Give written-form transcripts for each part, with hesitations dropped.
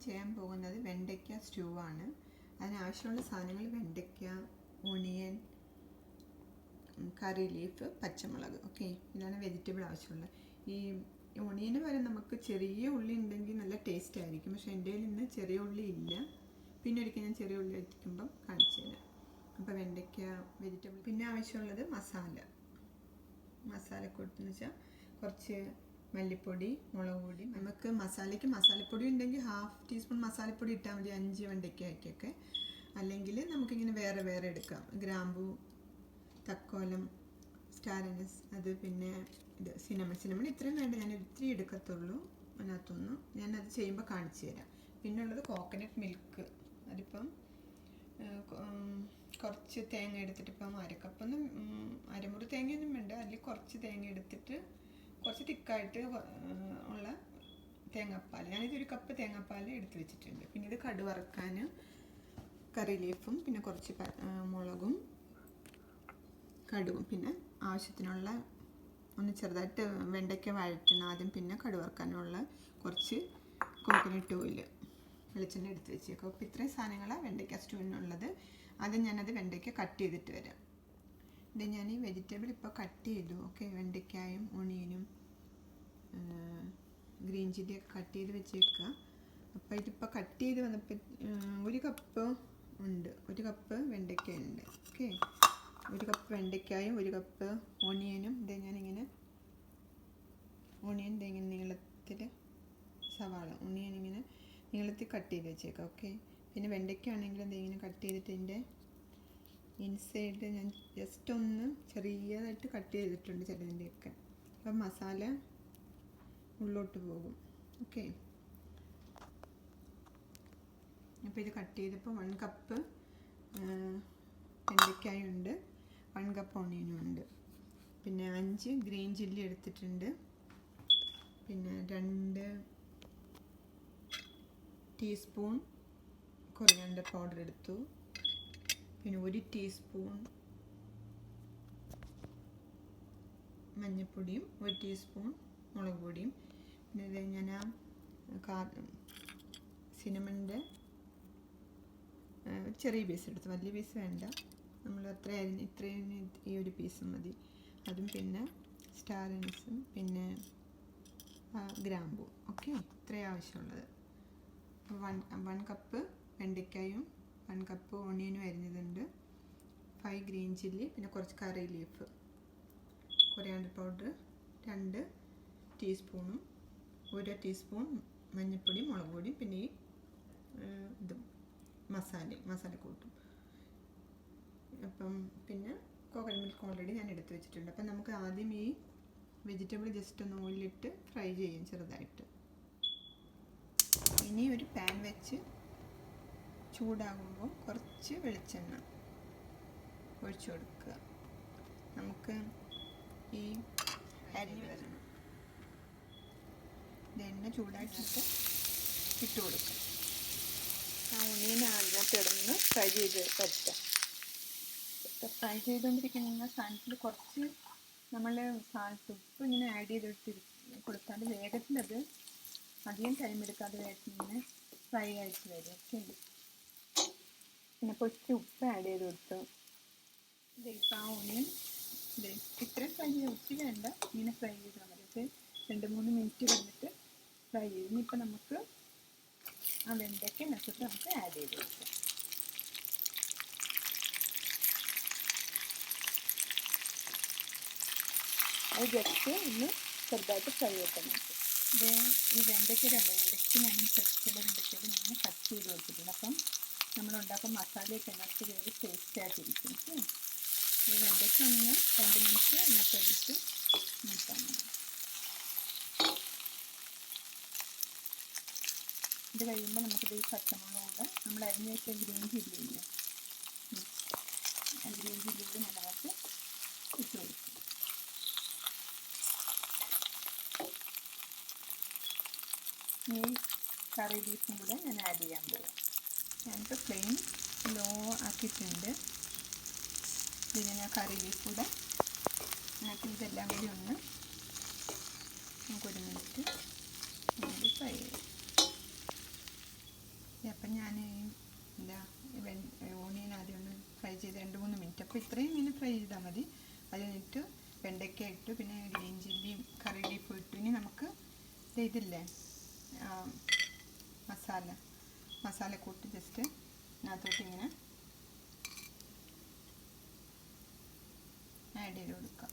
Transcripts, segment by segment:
ചെയ്യാൻ പോകുന്നത് വെണ്ടയ്ക്ക സ്റ്റൂ ആണ്. അതിനാവശ്യമുള്ള സാധനങ്ങൾ വെണ്ടയ്ക്ക, ഓണിയൻ, കറി ലീഫ്, പച്ചമുളക്. ഓക്കെ, ഇതാണ് വെജിറ്റബിൾ ആവശ്യമുള്ളത്. ഈ ഓണിയന് വരെ നമുക്ക് ചെറിയ ഉള്ളി ഉണ്ടെങ്കിൽ നല്ല ടേസ്റ്റ് ആയിരിക്കും. പക്ഷേ എൻ്റെ കയ്യിൽ ഇന്ന് ചെറിയ ഉള്ളി ഇല്ല. പിന്നെ ഒരിക്കൽ ഞാൻ ചെറിയ ഉള്ളി എത്തിക്കുമ്പം കാണിച്ചു തരാം. അപ്പോൾ വെണ്ടയ്ക്ക വെജിറ്റബിൾ. പിന്നെ ആവശ്യമുള്ളത് മസാലക്കൂട്ടെന്ന് വെച്ചാൽ കുറച്ച് മല്ലിപ്പൊടി, മുളക് പൊടി. നമുക്ക് മസാലപ്പൊടി ഉണ്ടെങ്കിൽ 1/2 ടീസ്പൂൺ മസാലപ്പൊടി ഇട്ടാൽ മതി 5 വെണ്ടയ്ക്കയ്ക്കൊക്കെ. അല്ലെങ്കിൽ നമുക്കിങ്ങനെ വേറെ വേറെ എടുക്കാം. ഗ്രാമ്പൂ, തക്കോലം, സ്റ്റാർ അനീസ്, അത് പിന്നെ ഇത് സിനമൺ ഇത്രയും വേണ്ട. ഞാൻ ഇത്തിരി എടുക്കത്തുള്ളൂ അതിനകത്തൊന്നും. ഞാനത് ചെയ്യുമ്പോൾ കാണിച്ചു തരാം. പിന്നെ ഉള്ളത് കോക്കനട്ട് മിൽക്ക്. അതിപ്പം കുറച്ച് തേങ്ങ എടുത്തിട്ട് ഇപ്പം അരക്കപ്പൊന്നും അരമുറി തേങ്ങയൊന്നും വേണ്ട. അതിൽ കുറച്ച് തേങ്ങ എടുത്തിട്ട് കുറച്ച് തിക്കായിട്ട് ഉള്ള തേങ്ങാപ്പാൽ. ഞാനിത് 1 കപ്പ് തേങ്ങാപ്പാൽ എടുത്ത് വെച്ചിട്ടുണ്ട്. പിന്നെ ഇത് കടുക് വറുക്കാൻ കറി ലീഫും പിന്നെ കുറച്ച് മുളകും കടുകും. പിന്നെ ആവശ്യത്തിനുള്ള ഒന്ന് ചെറുതായിട്ട് വെണ്ടയ്ക്ക വഴറ്റണം ആദ്യം. പിന്നെ കടുക് വറുക്കാനുള്ള കുറച്ച് കോക്കനട്ട് ഓയിൽ, വെളിച്ചെണ്ണ എടുത്ത് വെച്ചേക്കും. അപ്പോൾ ഇത്രയും സാധനങ്ങളാണ് വെണ്ടയ്ക്ക സ്റ്റൂവിനുള്ളത്. ആദ്യം ഞാനത് വെണ്ടയ്ക്ക കട്ട് ചെയ്തിട്ട് വരാം. ഇത് ഞാൻ ഈ വെജിറ്റബിൾ ഇപ്പോൾ കട്ട് ചെയ്തു. ഓക്കെ, വെണ്ടയ്ക്കായും ഓണിയനും ഗ്രീൻ ചില്ലിയൊക്കെ കട്ട് ചെയ്ത് വെച്ചേക്കുക. അപ്പോൾ ഇതിപ്പോൾ കട്ട് ചെയ്ത് വന്നപ്പോൾ 1 കപ്പ് ഉണ്ട്. 1 കപ്പ് വെണ്ടയ്ക്ക ഉണ്ട്. ഓക്കെ, 1 കപ്പ് വെണ്ടയ്ക്കായും 1 കപ്പ് ഓണിയനും. ഇത് ഞാനിങ്ങനെ ഓണിയൻ ഇങ്ങനെ നീളത്തിൽ, സവാള ഓണിയൻ ഇങ്ങനെ നീളത്തിൽ കട്ട് ചെയ്ത് വെച്ചേക്കാം. ഓക്കെ, പിന്നെ വെണ്ടയ്ക്ക ആണെങ്കിൽ ഇങ്ങനെ കട്ട് ചെയ്തിട്ട് ഇതിൻ്റെ ഇൻസൈഡ് ഞാൻ ജസ്റ്റ് ഒന്ന് ചെറിയതായിട്ട് കട്ട് ചെയ്തിട്ടുണ്ട് ചിലതിൻ്റെയൊക്കെ. അപ്പം മസാല ഉള്ളോട്ട് പോകും. ഓക്കെ, അപ്പോൾ ഇത് കട്ട് ചെയ്തപ്പോൾ 1 കപ്പ് വെണ്ടയ്ക്കായുണ്ട്, 1 കപ്പ് ഓണിയനും ഉണ്ട്. പിന്നെ 5 ഗ്രീൻ ചില്ലി എടുത്തിട്ടുണ്ട്. പിന്നെ 2 ടീസ്പൂൺ കൊറിയാണ്ടർ പൗഡർ എടുത്തു. പിന്നെ 1 ടീസ്പൂൺ മഞ്ഞൾപ്പൊടിയും 1 ടീസ്പൂൺ മുളക് പൊടിയും. പിന്നെ ഇത് ഞാൻ സിനമണിൻ്റെ ചെറിയ പീസ് എടുത്തു. വലിയ പീസ് വേണ്ട, നമ്മൾ ഇത്രയും ഈ 1 പീസ് മതി. അതും പിന്നെ സ്റ്റാർ അനീസും പിന്നെ ഗ്രാമ്പൂ. ഓക്കെ, ഇത്രയും ആവശ്യമുള്ളത്. 1 കപ്പ് വെണ്ടയ്ക്കായും 1 കപ്പ് ഓണിയനും അരിഞ്ഞതുണ്ട്. 5 ഗ്രീൻ ചില്ലി, പിന്നെ കുറച്ച് കറി ലീഫ്, കൊറിയാണ്ടർ പൗഡർ 2 ടീസ്പൂണും 1 ടീസ്പൂൺ മഞ്ഞൾപ്പൊടി, മുളക് പൊടിയും, പിന്നെ ഈ ഇതും മസാലക്കൂട്ടും. അപ്പം പിന്നെ കോക്കനട്ട് മിൽക്ക് ഓൾറെഡി ഞാൻ എടുത്ത് വെച്ചിട്ടുണ്ട്. അപ്പം നമുക്ക് ആദ്യം ഈ വെജിറ്റബിൾ ജസ്റ്റ് ഒന്ന് ഓയിലിട്ട് ഫ്രൈ ചെയ്യാം ചെറുതായിട്ട്. ഇനി ഒരു പാൻ വെച്ച് ചൂടാകുമ്പോൾ കുറച്ച് വെളിച്ചെണ്ണ ഒഴിച്ചു കൊടുക്കുക. നമുക്ക് ഈ അരിഞ്ഞ് വരണം. എണ്ണ ചൂടാക്കിയിട്ട് ഇട്ട് കൊടുക്കുക. ആ ഉള്ളിനെ അതിനകത്ത് ഇടന്ന് ഫ്രൈ ചെയ്ത് പറ്റാം. ഫ്രൈ ചെയ്തുകൊണ്ടിരിക്കുന്ന സാധനത്തിൽ കുറച്ച് നമ്മൾ സാൾട്ട്, ഉപ്പ് ഇങ്ങനെ ആഡ് ചെയ്തിട്ട് കൊടുത്താൽ വേഗത്തിലത് അധികം ടൈം എടുക്കാതെ ഇങ്ങനെ ഫ്രൈ ആയിട്ട് വരും. ഓക്കെ, പിന്നെ കുറച്ച് ഉപ്പ് ആഡ് ചെയ്ത് കൊടുത്തു. ഇപ്പം ആ ഓണിയൻ ഇത്രയും ഫ്രൈ ചെയ്ത് ഒത്തിരി വേണ്ട, ഇങ്ങനെ ഫ്രൈ ചെയ്താൽ മതി. 2-3 മിനിറ്റ് കഴിഞ്ഞിട്ട് ഫ്രൈ ചെയ്ത് ഇനിയിപ്പോൾ നമുക്ക് ആ വെണ്ടയ്ക്ക നട്ടിട്ട് നമുക്ക് ആഡ് ചെയ്ത് കൊടുക്കാം. അത് ജസ്റ്റ് ഒന്ന് ചെറുതായിട്ട് ഫ്രൈ ചെയ്താൽ മതി. ഇത് ഈ വെണ്ടയ്ക്ക ഞാൻ ചില വെണ്ടയ്ക്കയിൽ ഞാൻ കട്ട് ചെയ്ത് കൊടുത്തിട്ടുണ്ട്. അപ്പം നമ്മളുണ്ടാക്കുന്ന മസാലയൊക്കെ അതിനകത്ത് കയറി ടേസ്റ്റായിട്ടിരിക്കും. ഈ വെണ്ടയ്ക്ക ഒന്ന് 2 മിനിറ്റ് അതിനകത്തടിച്ച് നിർത്താൻ മതി. ഇത് കഴിയുമ്പോൾ നമുക്കിത് ഈ പച്ചമുളക് നമ്മൾ അരിഞ്ഞ് വെച്ച ഗ്രീൻ ചില്ലിയില്ലേ, ആ ഗ്രീൻ ചില്ലിയിൽ അതിനകത്ത് ഇട്ട് കൊടുക്കും. ഈ കറി ലീഫും കൂടെ ഞാൻ ആഡ് ചെയ്യാൻ പോകാം. ഞാനിപ്പോൾ ഫ്ലെയിം ലോ ആക്കിയിട്ടുണ്ട്. പിന്നെ ഞാൻ കറി ലീഫ് കൂടെ അതിനകത്ത് ഇതെല്ലാം കൂടി ഒന്ന് നമുക്കൊരു മിനിറ്റ് ഫ്രൈ ചെയ്യാം. അപ്പം ഞാൻ എന്താ ഓണിയൻ ആദ്യം ഒന്ന് ഫ്രൈ ചെയ്ത് 2-3 മിനിറ്റ്. അപ്പോൾ ഇത്രയും ഇങ്ങനെ ഫ്രൈ ചെയ്താൽ മതി. അത് കഴിഞ്ഞിട്ട് വെണ്ടയ്ക്ക ഇട്ടു, പിന്നെ ഗ്രീൻ ചില്ലിയും കറി ലീഫും ഇട്ടു. ഇനി നമുക്ക് ഇതില്ലേ മസാല കൂട്ടി ജസ്റ്റ് ഇതിനകത്തോട്ട് ഇങ്ങനെ ആഡ് ചെയ്ത് കൊടുക്കാം.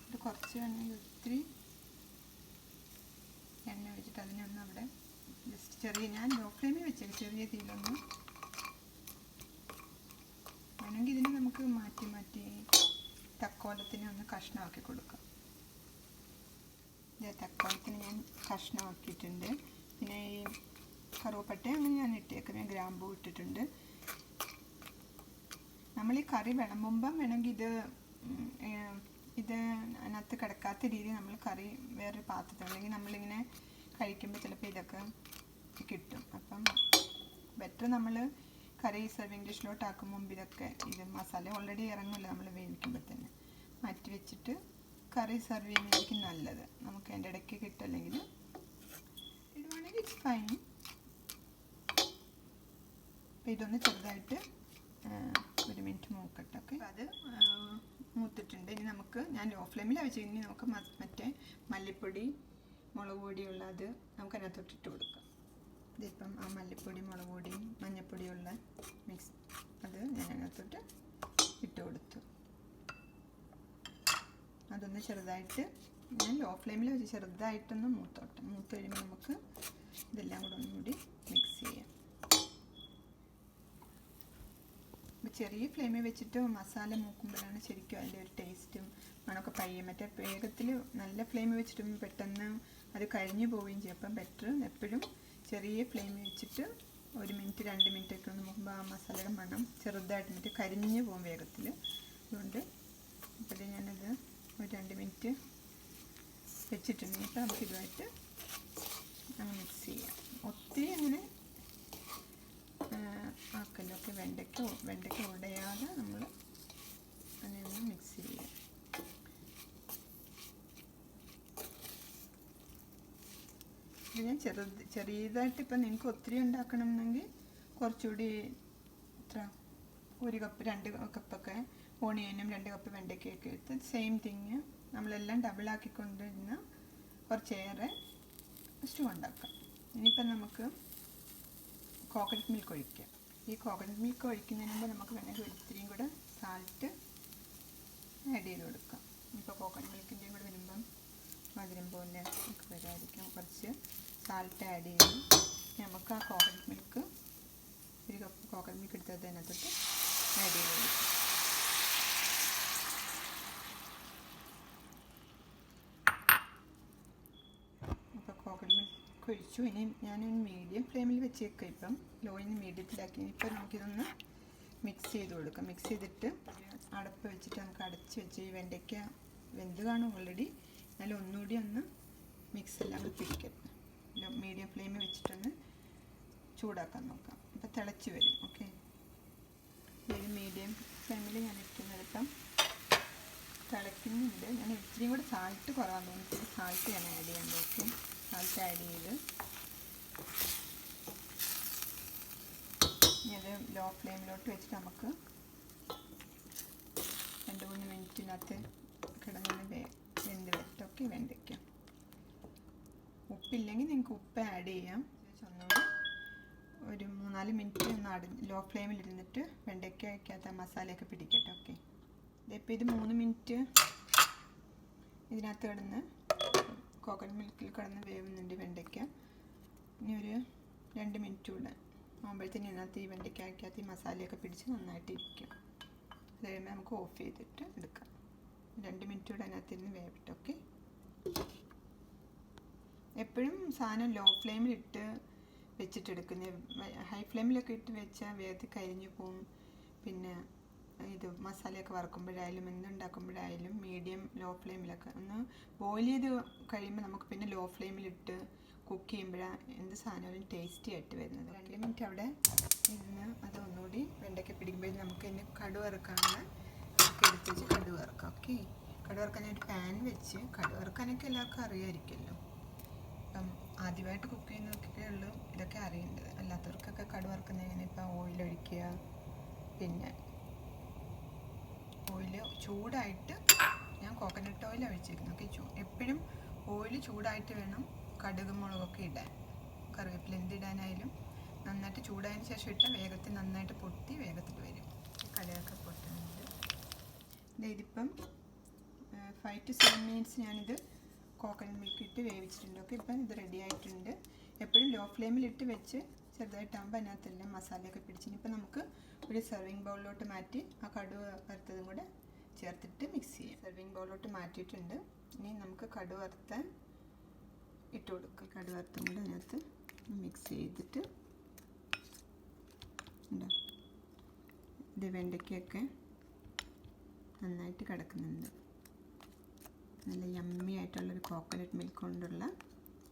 ഇത് കുറച്ച് ഒത്തിരി എണ്ണ ഒഴിച്ചിട്ട് അതിനൊന്ന് അവിടെ ജസ്റ്റ് ഞാൻ ലോ ഫ്ലെയിമിൽ വെച്ചേക്ക്, ചെറിയ തീയിലൊന്ന്. വേണമെങ്കിൽ ഇതിന് നമുക്ക് മാറ്റി തക്കോലത്തിന് ഒന്ന് കഷ്ണമാക്കി കൊടുക്കാം. തക്കോലത്തിന് ഞാൻ കഷ്ണമാക്കിയിട്ടുണ്ട്. പിന്നെ ഈ കറുവപ്പട്ട അങ്ങനെ ഞാൻ ഇട്ടേക്കുന്നത്, ഗ്രാമ്പൂ ഇട്ടിട്ടുണ്ട്. നമ്മൾ ഈ കറി വിളമ്പുമ്പം വേണമെങ്കിൽ ഇത് അതിനകത്ത് കിടക്കാത്ത രീതിയിൽ നമ്മൾ കറി വേറൊരു പാത്രത്തിൽ, അല്ലെങ്കിൽ നമ്മളിങ്ങനെ കഴിക്കുമ്പോൾ ചിലപ്പോൾ ഇതൊക്കെ കിട്ടും. അപ്പം ബെറ്റർ നമ്മൾ കറി സെർവിങ് ഡിഷിലോട്ടാക്കും മുമ്പ് ഇത് മസാല ഓൾറെഡി ഇറങ്ങില്ല നമ്മൾ വേവിക്കുമ്പോൾ തന്നെ മാറ്റി വെച്ചിട്ട് കറി സെർവ് ചെയ്യുന്നതായിരിക്കും നല്ലത്. നമുക്ക് അതിൻ്റെ ഇടയ്ക്ക് കിട്ടില്ലെങ്കിൽ ഇടുവാണെങ്കിൽ ഇറ്റ്സ് ഫൈൻ. അപ്പോൾ ഇതൊന്ന് ചെറുതായിട്ട് 1 മിനിറ്റ് മൂക്കട്ടെ. ഓക്കെ, അത് മൂത്തിട്ടുണ്ട്. ഇനി ഞാൻ ലോ ഫ്ലെയിമിലാണ് വെച്ച്, ഇനി നമുക്ക് മറ്റേ മല്ലിപ്പൊടി മുളക് പൊടിയുള്ളത് നമുക്ക് അതിനകത്തോട്ട് ഇട്ട് കൊടുക്കാം. ഇതിപ്പം ആ മല്ലിപ്പൊടി മുളക് പൊടിയും മഞ്ഞൾപ്പൊടിയുള്ള മിക്സ് അത് ഞാൻ അതിനകത്തോട്ട് ഇട്ട് കൊടുത്തു. അതൊന്ന് ചെറുതായിട്ട് ഞാൻ ലോ ഫ്ലെയിമിൽ വെച്ച് ചെറുതായിട്ടൊന്ന് മൂത്ത് കഴിയുമ്പോൾ നമുക്ക് ഇതെല്ലാം കൂടെ ഒന്നുകൂടി മിക്സ് ചെയ്യാം. ചെറിയ ഫ്ലെയിമിൽ വെച്ചിട്ട് മസാല മൂക്കുമ്പോഴാണ് ശരിക്കും അതിൻ്റെ ഒരു ടേസ്റ്റും മണമൊക്കെ പയ്യെ. മറ്റേ വേഗത്തിൽ നല്ല ഫ്ലെയിമിൽ വെച്ചിട്ടും പെട്ടെന്ന് അത് കരിഞ്ഞു പോവുകയും ചെയ്യും. അപ്പം ബെറ്റർ എപ്പോഴും ചെറിയ ഫ്ലെയിമിൽ വെച്ചിട്ട് 1 മിനിറ്റ് 2 മിനിറ്റ് ഒക്കെ ഒന്ന് മുമ്പ് ആ മസാലയുടെ മണം ചെറുതായിട്ട് മറ്റേ കരിഞ്ഞു പോകും വേഗത്തിൽ. അതുകൊണ്ട് ഇപ്പോഴേ ഞാനത് ഒരു 2 മിനിറ്റ് വെച്ചിട്ടുണ്ട്. ഇപ്പം നമുക്കിതുമായിട്ട് അങ്ങ് മിക്സ് ചെയ്യാം. ഒത്തിരി അങ്ങനെ ആക്കലൊക്കെ വെണ്ടയ്ക്ക ഉടയാതെ നമ്മൾ അങ്ങനെ ഒന്ന് മിക്സ് ചെയ്യാം. ഇത് ഞാൻ ചെറിയതായിട്ട് ഇപ്പം നിങ്ങൾക്ക് ഒത്തിരി ഉണ്ടാക്കണമെന്നെങ്കിൽ കുറച്ചുകൂടി 1 കപ്പ് 2 കപ്പൊക്കെ ഓണിയനും 2 കപ്പ് വെണ്ടയ്ക്കയൊക്കെ എടുത്ത് സെയിം തിങ് നമ്മളെല്ലാം ഡബിളാക്കിക്കൊണ്ടിരുന്ന കുറച്ചേറെ സ്റ്റൂ ഉണ്ടാക്കാം. ഇനിയിപ്പം നമുക്ക് കോക്കനട്ട് മിൽക്ക് ഒഴിക്കാം. ഈ കോക്കനട്ട് മിൽക്ക് ഒഴിക്കുന്നതിന് മുമ്പ് നമുക്ക് വേണമെങ്കിൽ ഇത്തിരിയും കൂടെ സാൾട്ട് ആഡ് ചെയ്ത് കൊടുക്കാം. ഇപ്പോൾ കോക്കനട്ട് മിൽക്കിൻ്റെയും കൂടെ വരുമ്പം മധുരം പോലെ നമുക്ക് വരാതിരിക്കാം. കുറച്ച് സാൾട്ട് ആഡ് ചെയ്ത് നമുക്ക് ആ coconut milk 1 cup coconut milk എടുത്തത് അതിനകത്തോട്ട് ആഡ് ചെയ്ത് കൊടുക്കാം. അപ്പോൾ കോക്കനട്ട് മിൽക്ക് ഒഴിച്ചു. ഇനി ഞാനൊരു മീഡിയം ഫ്ലെയിമിൽ വെച്ചേക്കാം. ഇപ്പം ലോയിന് മീഡിയത്തിലാക്കി. ഇപ്പം നമുക്കിതൊന്ന് മിക്സ് ചെയ്ത് കൊടുക്കാം. മിക്സ് ചെയ്തിട്ട് അടപ്പ് വെച്ചിട്ട് നമുക്ക് അടച്ച് വെച്ച് ഈ വെണ്ടയ്ക്ക വെന്ത് കാണും ഓൾറെഡി. എന്നാലും ഒന്നുകൂടി ഒന്ന് മിക്സ് എല്ലാം കൂടി പിടിക്കട്ടെ. മീഡിയം ഫ്ലെയിമിൽ വെച്ചിട്ടൊന്ന് ചൂടാക്കാൻ നോക്കാം. അപ്പം തിളച്ച് വരും. ഓക്കെ, ഒരു മീഡിയം ഫ്ലെയിമിൽ ഞാൻ ഇരിക്കുന്നത് ഇപ്പം തിളയ്ക്കുന്നുണ്ട്. ഞാൻ ഇച്ചിരിയും കൂടെ സാൾട്ട് കുറവാൻ തോന്നിയിട്ട് സാൾട്ട് ഞാൻ ആഡ് ചെയ്യാൻ നോക്കും. സാൾട്ട് ആഡ് ചെയ്ത് ഇനി അത് ലോ ഫ്ലെയിമിലോട്ട് വെച്ചിട്ട് നമുക്ക് 2-3 മിനിറ്റിനകത്ത് കിടന്ന് വെന്ത് വരട്ടെ. ഓക്കെ, വെണ്ടയ്ക്ക ഉപ്പില്ലെങ്കിൽ നിങ്ങൾക്ക് ഉപ്പ് ആഡ് ചെയ്യാം. ഒന്നുകൂടി ഒരു 3-4 മിനിറ്റ് ഒന്ന് ലോ ഫ്ലെയിമിലിരുന്നിട്ട് വെണ്ടയ്ക്കകത്ത് മസാലയൊക്കെ പിടിക്കട്ടെ. ഓക്കെ, ഇതിപ്പോൾ ഇത് 3 മിനിറ്റ് ഇതിനകത്ത് കിടന്ന് കോക്കനട്ട് മിൽക്കിൽ കിടന്ന് വേവുന്നുണ്ട് വെണ്ടയ്ക്ക. ഇനി ഒരു 2 മിനിറ്റ് കൂടെ ആകുമ്പോഴത്തേന് ഇതിനകത്ത് ഈ വെണ്ടയ്ക്കകത്ത് ഈ മസാലയൊക്കെ പിടിച്ച് നന്നായിട്ട് ഇരിക്കും. അത് കഴിയുമ്പോൾ നമുക്ക് ഓഫ് ചെയ്തിട്ട് എടുക്കാം. 2 മിനിറ്റ് കൂടെ അതിനകത്തിരുന്ന് വേവിട്ട്. ഓക്കെ, എപ്പോഴും സാധനം ലോ ഫ്ലെയിമിലിട്ട് വെച്ചിട്ടെടുക്കുന്നത്. ഹൈ ഫ്ലെയിമിലൊക്കെ ഇട്ട് വെച്ചാൽ വേഗത്തിൽ കരിഞ്ഞു പോവും. പിന്നെ ഇത് മസാലയൊക്കെ വറക്കുമ്പോഴായാലും എന്തുണ്ടാക്കുമ്പോഴായാലും മീഡിയം ലോ ഫ്ലെയിമിലൊക്കെ ഒന്ന് ബോയിൽ ചെയ്ത് കഴിയുമ്പോൾ നമുക്ക് പിന്നെ ലോ ഫ്ലെയിമിലിട്ട് കുക്ക് ചെയ്യുമ്പോഴാണ് എന്ത് സാധനവും ടേസ്റ്റി ആയിട്ട് വരുന്നത്. 2 മിനിറ്റ് അവിടെ ഇരുന്ന് അത് ഒന്നുകൂടി വെണ്ടയ്ക്ക പിടിക്കുമ്പോഴേ നമുക്ക് ഇതിന് കടുക് വറുക്കാനുള്ള എടുത്ത് വെച്ച് കടുക് വറുക്കാം. ഓക്കെ, കടുക് വറുക്കാൻ ഒരു പാൻ വെച്ച്, കടുക് വറുക്കാനൊക്കെ എല്ലാവർക്കും അറിയാമായിരിക്കുമല്ലോ. അപ്പം ആദ്യമായിട്ട് കുക്ക് ചെയ്യുന്നവർക്കൊക്കെ ഉള്ളൂ ഇതൊക്കെ അറിയേണ്ടത്. അല്ലാത്തവർക്കൊക്കെ കടുക് വറുക്കുന്നത് എങ്ങനെ, ഇപ്പോൾ ഓയിൽ ഒഴിക്കുക, പിന്നെ ഓയിൽ ചൂടായിട്ട്, ഞാൻ കോക്കനട്ട് ഓയിൽ ഒഴിച്ചിരിക്കുന്നു. ഓക്കെ, എപ്പോഴും ഓയിൽ ചൂടായിട്ട് വേണം കടുകും മുളകൊക്കെ ഇടാൻ. കറിവേപ്പില എന്തിടാനായാലും നന്നായിട്ട് ചൂടായതിന് ശേഷം ഇട്ടാൽ വേഗത്തിൽ നന്നായിട്ട് പൊട്ടി വേഗത്തിൽ വരും. കടുകൊക്കെ പൊട്ടുന്നുണ്ട്. ഇതിപ്പം 5 to 7 minutes ഞാനിത് കോക്കനട്ട് മിൽക്ക് ഇട്ട് വേവിച്ചിട്ടുണ്ട്. ഓക്കെ, ഇപ്പം ഇത് റെഡി ആയിട്ടുണ്ട്. എപ്പോഴും ലോ ഫ്ലെയിമിലിട്ട് വെച്ച് ചെറുതായിട്ടാകുമ്പോൾ അതിനകത്തെല്ലാം മസാലയൊക്കെ പിടിച്ചിന്. ഇപ്പം നമുക്ക് ഒരു സെർവിങ് ബൗളിലോട്ട് മാറ്റി ആ കടുക് വറുത്തതും കൂടെ ചേർത്തിട്ട് മിക്സ് ചെയ്യാം. സെർവിങ് ബൗളിലോട്ട് മാറ്റിയിട്ടുണ്ട്. ഇനി നമുക്ക് കടുക് വറുത്ത ഇട്ട് കൊടുക്കും. കടുക് വറുത്തും കൂടെ അതിനകത്ത് മിക്സ് ചെയ്തിട്ട് ഉണ്ടോ, ഇത് വെണ്ടയ്ക്കൊക്കെ നന്നായിട്ട് കിടക്കുന്നുണ്ട്. നല്ല യമ്മി ആയിട്ടുള്ളൊരു കോക്കനട്ട് മിൽക്ക് കൊണ്ടുള്ള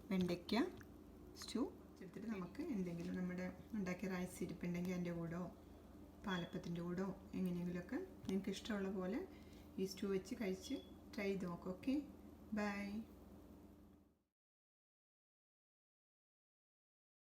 വെണ്ടയ്ക്ക സ്റ്റൂ എടുത്തിട്ട് നമുക്ക് എന്തെങ്കിലും നമ്മുടെ ഉണ്ടാക്കിയ റൈസ് ഇരിപ്പുണ്ടെങ്കിൽ അതിൻ്റെ കൂടോ പാലപ്പത്തിൻ്റെ കൂടോ എങ്ങനെയെങ്കിലുമൊക്കെ നിങ്ങൾക്ക് ഇഷ്ടമുള്ള പോലെ ഈ സ്റ്റൂ വെച്ച് കഴിച്ച് ട്രൈ ചെയ്ത് നോക്കാം. Okay, by.